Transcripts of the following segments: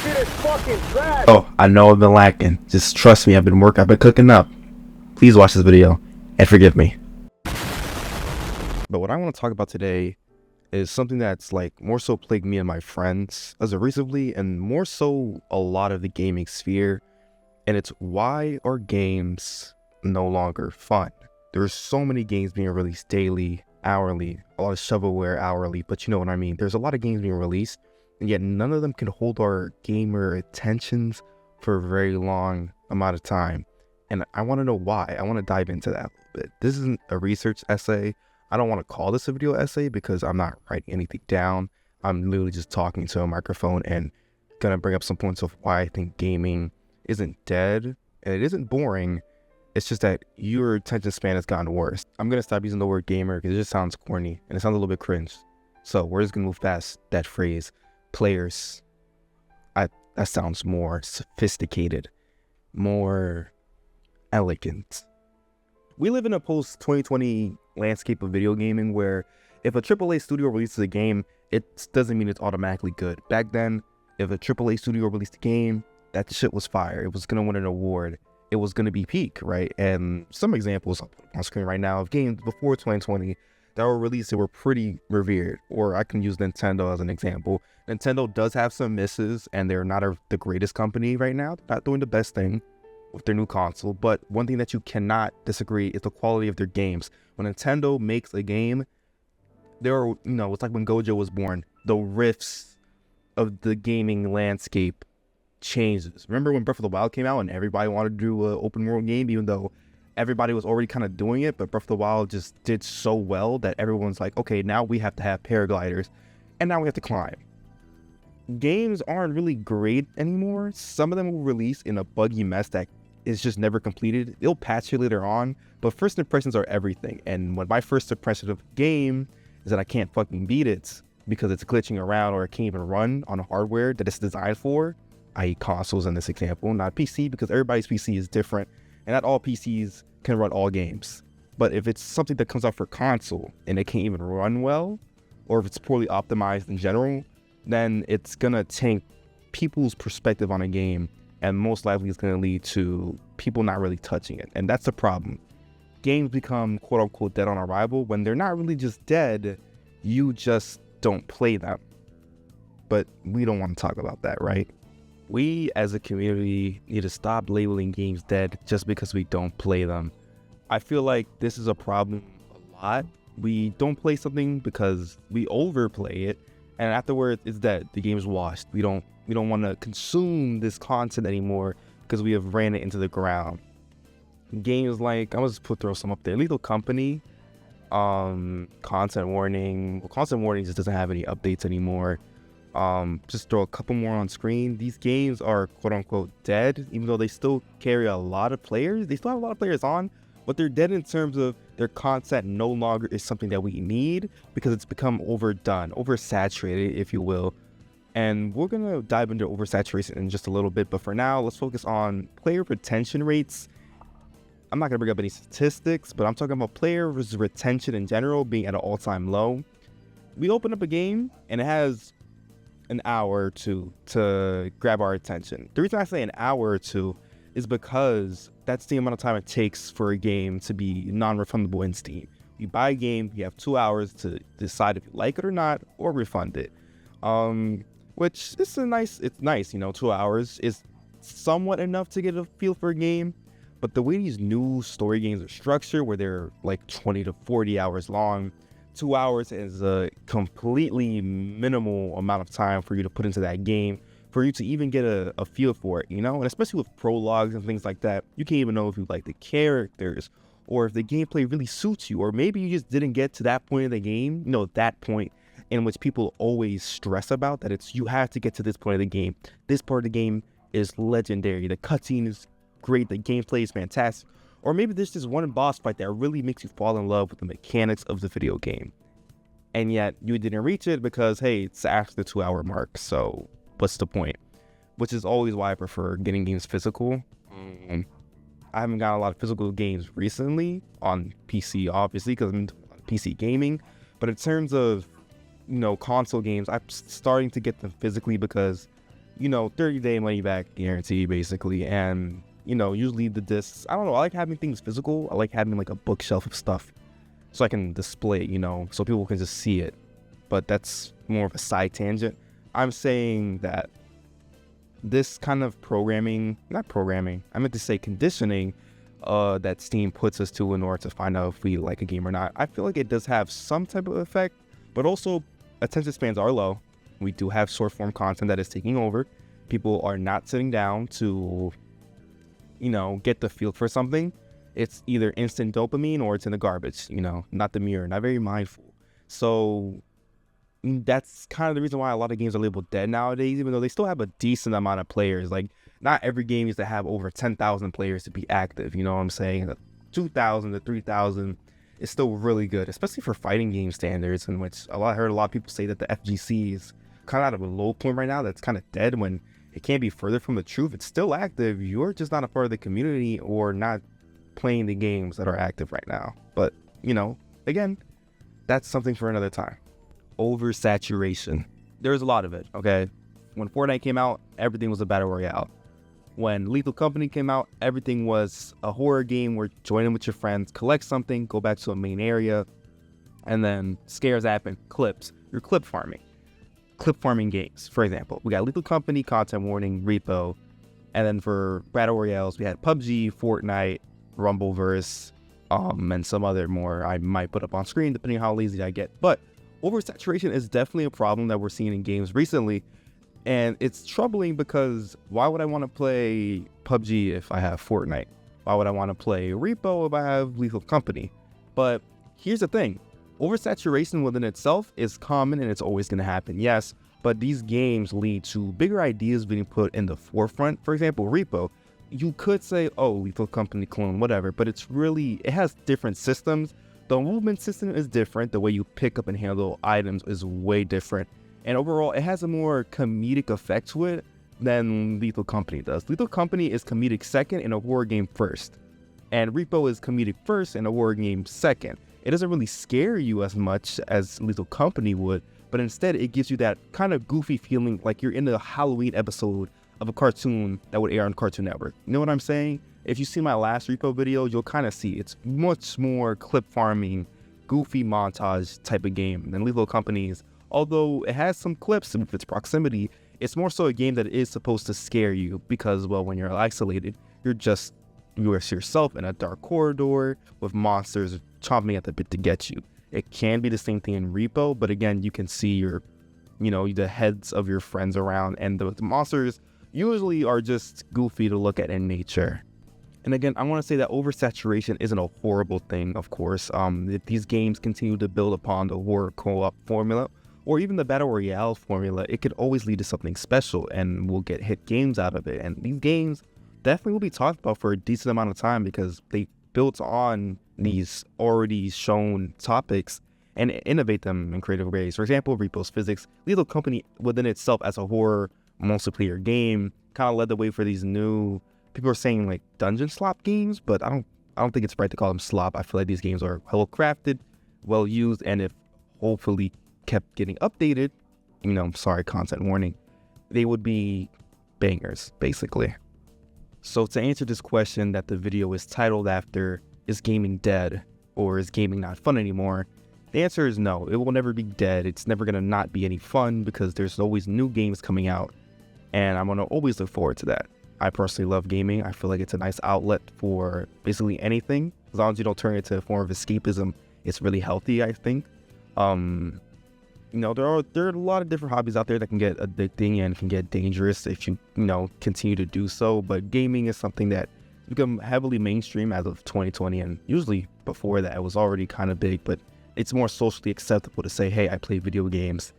shit is fucking trash. Oh, I know I've been lacking. Just trust me, I've been cooking up. Please watch this video and forgive me. But what I want to talk about today is something that's like more so plagued me and my friends as of recently, and more so a lot of the gaming sphere. And it's, why are games no longer fun? There's so many games being released daily, hourly, a lot of shovelware hourly, but you know what I mean. There's a lot of games being released, and yet none of them can hold our gamer attentions for a very long amount of time. And I want to know why. I want to dive into that a little bit. This isn't a research essay. I don't want to call this a video essay because I'm not writing anything down. I'm literally just talking to a microphone and gonna bring up some points of why I think gaming isn't dead, and it isn't boring. It's just that your attention span has gotten worse. I'm gonna stop using the word gamer because it just sounds corny and it sounds a little bit cringe. So we're just gonna move past that phrase. Players. That sounds more sophisticated, more elegant. We live in a post-2020 landscape of video gaming where if a AAA studio releases a game, it doesn't mean it's automatically good. Back then, if a AAA studio released a game, that shit was fire. It was gonna win an award. It was gonna be peak, right? And some examples on screen right now of games before 2020 that were released that were pretty revered. Or I can use Nintendo as an example. Nintendo does have some misses, and they're not the greatest company right now. They're not doing the best thing with their new console, but one thing that you cannot disagree is the quality of their games. When Nintendo makes a game, there are, it's like when Gojo was born, the rifts of the gaming landscape changes. Remember when Breath of the Wild came out and everybody wanted to do an open world game, even though everybody was already kind of doing it, but Breath of the Wild just did so well that everyone's like, okay, now we have to have paragliders, and now we have to climb. Games aren't really great anymore. Some of them will release in a buggy mess that is just never completed. They'll patch it later on, but first impressions are everything. And when my first impression of a game is that I can't fucking beat it because it's glitching around or it can't even run on a hardware that it's designed for, i.e. consoles in this example, not PC, because everybody's PC is different and not all PCs can run all games. But if it's something that comes out for console and it can't even run well, or if it's poorly optimized in general, then it's gonna tank people's perspective on a game, and most likely it's gonna lead to people not really touching it. And that's the problem. Games become quote unquote dead on arrival when they're not really just dead, you just don't play them. But we don't want to talk about that, right? We as a community need to stop labeling games dead just because we don't play them. I feel like this is a problem a lot. We don't play something because we overplay it, and afterwards it's dead. The game's washed. We don't want to consume this content anymore because we have ran it into the ground. Games like, I'm gonna just throw some up there. Lethal Company, content warning. Well, content warning just doesn't have any updates anymore. Just throw a couple more on screen. These games are quote unquote dead, even though they still carry a lot of players. They still have a lot of players on, but they're dead in terms of their content no longer is something that we need because it's become overdone, oversaturated, if you will. And we're gonna dive into oversaturation in just a little bit, but for now, let's focus on player retention rates. I'm not gonna bring up any statistics, but I'm talking about player retention in general being at an all-time low. We open up a game and it has an hour or two to grab our attention. The reason I say an hour or two is because that's the amount of time it takes for a game to be non-refundable in Steam. You buy a game, you have 2 hours to decide if you like it or not, or refund it. Which is it's nice, 2 hours is somewhat enough to get a feel for a game. But the way these new story games are structured, where they're like 20 to 40 hours long, 2 hours is a completely minimal amount of time for you to put into that game, for you to even get a feel for it, and especially with prologues and things like that, you can't even know if you like the characters or if the gameplay really suits you, or maybe you just didn't get to that point of the game, that point in which people always stress about, that it's you have to get to this point of the game. This part of the game is legendary, the cutscene is great, the gameplay is fantastic, or maybe there's this one boss fight that really makes you fall in love with the mechanics of the video game, and yet you didn't reach it because, hey, it's after the 2 hour mark, so what's the point? Which is always why I prefer getting games physical. I haven't got a lot of physical games recently on PC, obviously, because I'm PC gaming, but in terms of console games, I'm starting to get them physically because 30-day money back guarantee basically. And, usually the discs, I don't know, I like having things physical. I like having like a bookshelf of stuff so I can display, so people can just see it. But that's more of a side tangent. I'm saying that this kind of not programming, I meant to say conditioning, that Steam puts us to in order to find out if we like a game or not, I feel like it does have some type of effect, but also attention spans are low. We do have short form content that is taking over. People are not sitting down to, get the feel for something. It's either instant dopamine or it's in the garbage, not the mirror, not very mindful. So that's kind of the reason why a lot of games are labeled dead nowadays, even though they still have a decent amount of players. Like, not every game needs to have over 10,000 players to be active, you know what I'm saying? 2,000 to 3,000 is still really good, especially for fighting game standards, in which I heard a lot of people say that the FGC is kind of out of a low point right now, that's kind of dead, when it can't be further from the truth. It's still active, you're just not a part of the community or not playing the games that are active right now. But, again, that's something for another time. Oversaturation. There's a lot of it, okay? When Fortnite came out, everything was a battle royale. When Lethal Company came out, everything was a horror game where join in with your friends, collect something, go back to a main area, and then scares happen, clips. You're clip farming games, for example. We got Lethal Company, Content Warning, Repo, and then for battle royales, we had PUBG, Fortnite, Rumbleverse, and some other more I might put up on screen depending on how lazy I get. But oversaturation is definitely a problem that we're seeing in games recently, and it's troubling because why would I want to play PUBG if I have Fortnite? Why would I want to play Repo if I have Lethal Company? But here's the thing, oversaturation within itself is common and it's always going to happen, yes, but these games lead to bigger ideas being put in the forefront. For example, Repo, you could say, oh, Lethal Company clone, whatever, but it has different systems. The movement system is different. The way you pick up and handle items is way different. And overall, it has a more comedic effect to it than Lethal Company does. Lethal Company is comedic second and a horror game first. And Repo is comedic first and a horror game second. It doesn't really scare you as much as Lethal Company would, but instead it gives you that kind of goofy feeling like you're in a Halloween episode of a cartoon that would air on Cartoon Network. You know what I'm saying? If you see my last Repo video, you'll kind of see it's much more clip farming, goofy montage type of game than Lethal Company's. Although it has some clips with its proximity, it's more so a game that is supposed to scare you because, well, when you're isolated, you're yourself in a dark corridor with monsters chomping at the bit to get you. It can be the same thing in Repo, but again, you can see the heads of your friends around, and the monsters usually are just goofy to look at in nature. And again, I want to say that oversaturation isn't a horrible thing, of course. If these games continue to build upon the horror co-op formula, or even the Battle Royale formula, it could always lead to something special, and we'll get hit games out of it. And these games definitely will be talked about for a decent amount of time because they built on these already shown topics and innovate them in creative ways. For example, Repo's physics. Lethal Company within itself as a horror multiplayer game kind of led the way for these new, people are saying like dungeon slop games, but I don't think it's right to call them slop. I feel like these games are well crafted, well used, and if hopefully kept getting updated, content warning, they would be bangers, basically. So to answer this question that the video is titled after, is gaming dead or is gaming not fun anymore? The answer is no, it will never be dead. It's never going to not be any fun because there's always new games coming out, and I'm going to always look forward to that. I personally love gaming. I feel like it's a nice outlet for basically anything. As long as you don't turn it into a form of escapism, it's really healthy, I think. There are a lot of different hobbies out there that can get addicting and can get dangerous if you continue to do so. But gaming is something that has become heavily mainstream as of 2020, and usually before that it was already kind of big. But it's more socially acceptable to say, hey, I play video games,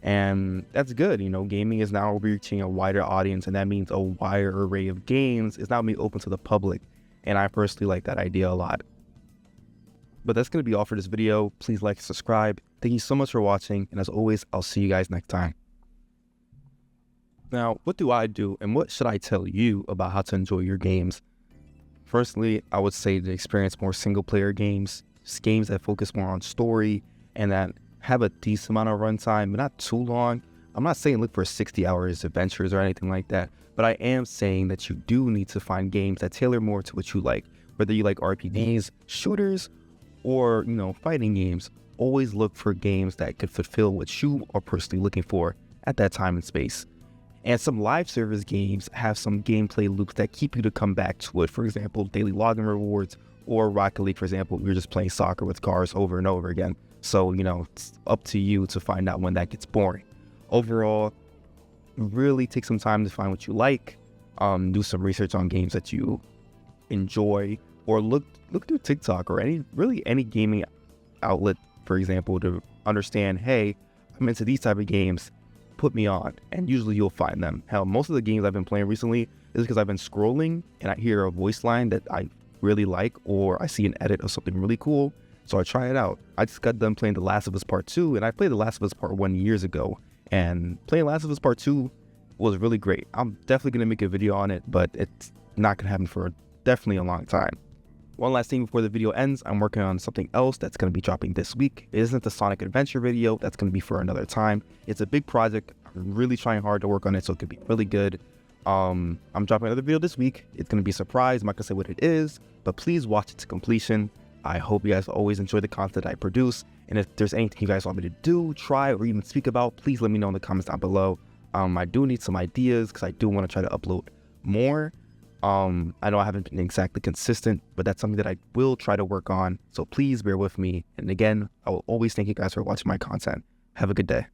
and that's good. Gaming is now reaching a wider audience, and that means a wider array of games is now being open to the public. And I personally like that idea a lot. But that's going to be all for this video. Please like and subscribe. Thank you so much for watching, and as always, I'll see you guys next time. Now, what do I do, and what should I tell you about how to enjoy your games? Firstly, I would say to experience more single-player games that focus more on story and that have a decent amount of runtime, but not too long. I'm not saying look for 60 hours adventures or anything like that, but I am saying that you do need to find games that tailor more to what you like. Whether you like RPGs, shooters, or, fighting games, always look for games that could fulfill what you are personally looking for at that time and space. And some live service games have some gameplay loops that keep you to come back to it. For example, daily login rewards, or Rocket League, for example, you're just playing soccer with cars over and over again. So, it's up to you to find out when that gets boring. Overall, really take some time to find what you like, do some research on games that you enjoy, or look through TikTok or any gaming outlet, for example, to understand, hey, I'm into these type of games, put me on, and usually you'll find them. Hell, most of the games I've been playing recently is because I've been scrolling and I hear a voice line that I really like, or I see an edit of something really cool, so I try it out. I just got done playing The Last of Us Part 2, and I played The Last of Us Part 1 years ago, and playing Last of Us Part 2 was really great. I'm definitely going to make a video on it, but it's not going to happen for definitely a long time. One last thing before the video ends, I'm working on something else that's going to be dropping this week. It isn't the Sonic Adventure video, that's going to be for another time. It's a big project. I'm really trying hard to work on it, so it could be really good. I'm dropping another video this week. It's going to be a surprise. I'm not going to say what it is, but please watch it to completion. I hope you guys always enjoy the content I produce. And if there's anything you guys want me to do, try, or even speak about, please let me know in the comments down below. I do need some ideas because I do want to try to upload more. I know I haven't been exactly consistent, but that's something that I will try to work on. So please bear with me. And again, I will always thank you guys for watching my content. Have a good day.